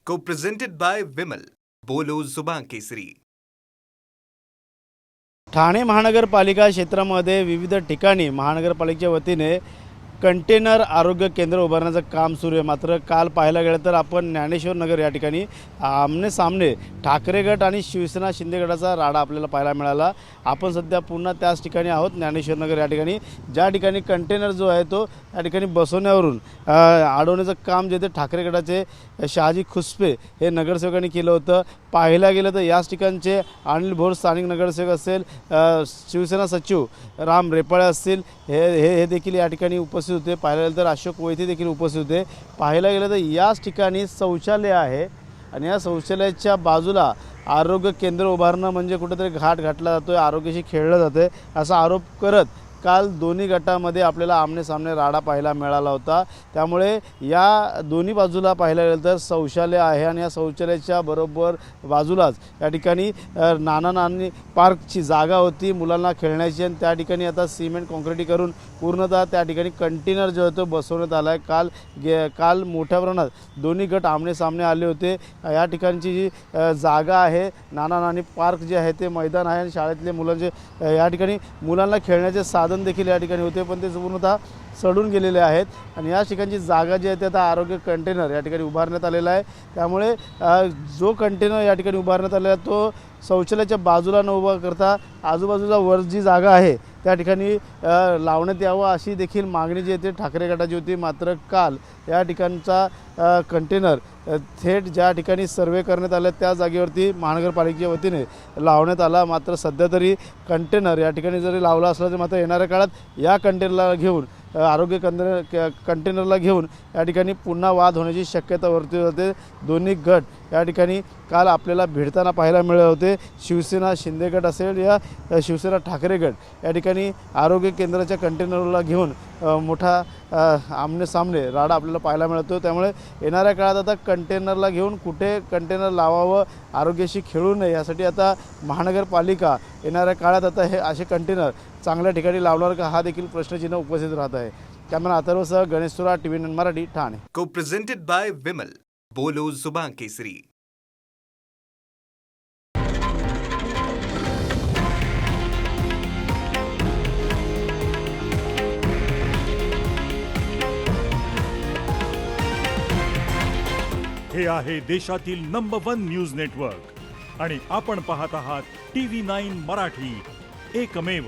Co-presented by Vimal. बोलो जुबान केसरी. ठाणे महानगरपालिका क्षेत्रामध्ये विविध ठिकाणी महानगरपालिकेच्या वतीने कंटेनर आरोग्य केंद्र उभारण्याचं काम सुरू आहे. मात्र काल पाहायला गेलं तर आपण ज्ञानेश्वर नगर या ठिकाणी आमने सामने ठाकरे गट आणि शिवसेना शिंदे गटाचा राडा आपल्याला पाहायला मिळाला. आपण सध्या पुन्हा त्याच ठिकाणी आहोत, ज्ञानेश्वर नगर या ठिकाणी, ज्या ठिकाणी कंटेनर जो आहे तो या ठिकाणी बसवण्यावरून अडवण्याचं काम जे ते ठाकरे गटाचे शहाजी खुसपे हे नगरसेवकांनी केलं होतं. पाहायला गेलं तर याच ठिकाणचे अनिल भोर स्थानिक नगरसेवक असेल, शिवसेना सचिव राम रेपाळे असतील, हे देखील या ठिकाणी उपस्थित होते. पाहायला गेलं तर अशोक वैद्य देखील उपस्थित होते. पाहायला गेलं तर याच ठिकाणी शौचालय आहे आणि या शौचालयाच्या बाजूला आरोग्य केंद्र उभारणं म्हणजे कुठेतरी घाट घातला जातो आहे, आरोग्याशी खेळलं जातं आहे असा आरोप करत काल दोन्ही गटामध्ये आपल्याला आमने सामने राडा पाहायला मिळाला होता. त्यामुळे या दोन्ही बाजूला पाहायला गेलं तर शौचालय आहे आणि या शौचालयाच्या बरोबर बाजूलाच या ठिकाणी नानी पार्कची जागा होती मुलांना खेळण्याची आणि त्या ठिकाणी आता सिमेंट कॉन्क्रिटी करून पूर्णतः त्या ठिकाणी कंटेनर जो आहे तो बसवण्यात आला आहे. काल मोठ्या प्रमाणात दोन्ही गट आमने सामने आले होते. या ठिकाणची जी जागा आहे नानी पार्क जे आहे ते मैदान आहे आणि शाळेतले मुलांचे या ठिकाणी मुलांना खेळण्याचे साधन देखील या ठिकाणी होते, पण ते पूर्णतः सडून गेलेले आहेत आणि या ठिकाणची जागा जी आहे ते आता आरोग्य कंटेनर या ठिकाणी उभारण्यात आलेला आहे. त्यामुळे जो कंटेनर या ठिकाणी उभारण्यात आलेला आहे तो शौचालयाच्या बाजूला न उभा करता आजूबाजूला वर जी जागा आहे त्या ठिकाणी लावण्यात यावं अशी देखील मागणी जी आहे ते ठाकरे गटाची होती. मात्र काल या ठिकाणचा कंटेनर थेट ज्या ठिकाणी सर्वे करण्यात आलं त्या जागेवरती महानगरपालिकेच्या वतीने लावण्यात आला. मात्र सध्या तरी कंटेनर या ठिकाणी जरी लावला असला तरी मात्र येणाऱ्या काळात या कंटेनरला घेऊन आरोग्य कंटेनरला घेऊन या ठिकाणी पुन्हा वाद होण्याची शक्यता वर्तवली जाते. दोन्ही गट या ठिकाणी काल आपल्याला भिडताना पाहायला मिळाले होते. शिवसेना शिंदे गट असेल या शिवसेना ठाकरे गट या ठिकाणी आरोग्य केंद्राच्या कंटेनरला घेऊन मोठा आमने सामने राडा आपल्याला पाहायला मिळतो. त्यामुळे येणाऱ्या काळात आता कंटेनरला घेऊन कुठे कंटेनर लावावं, आरोग्याशी खेळू नये यासाठी आता महानगरपालिका येणाऱ्या काळात आता हे असे कंटेनर चांगल्या ठिकाणी लावणार का हा देखील प्रश्नचिन्ह उपस्थित राहत आहे. कॅमेरा अथर्वसह गणेश सुरा, TV9 Marathi, Thane. Co-presented by Vimal. बोलो जुबान केसरी. हे आहे देशातील नंबर 1 न्यूज नेटवर्क आणि आपण पाहत आहात TV9 मराठी, एकमेव.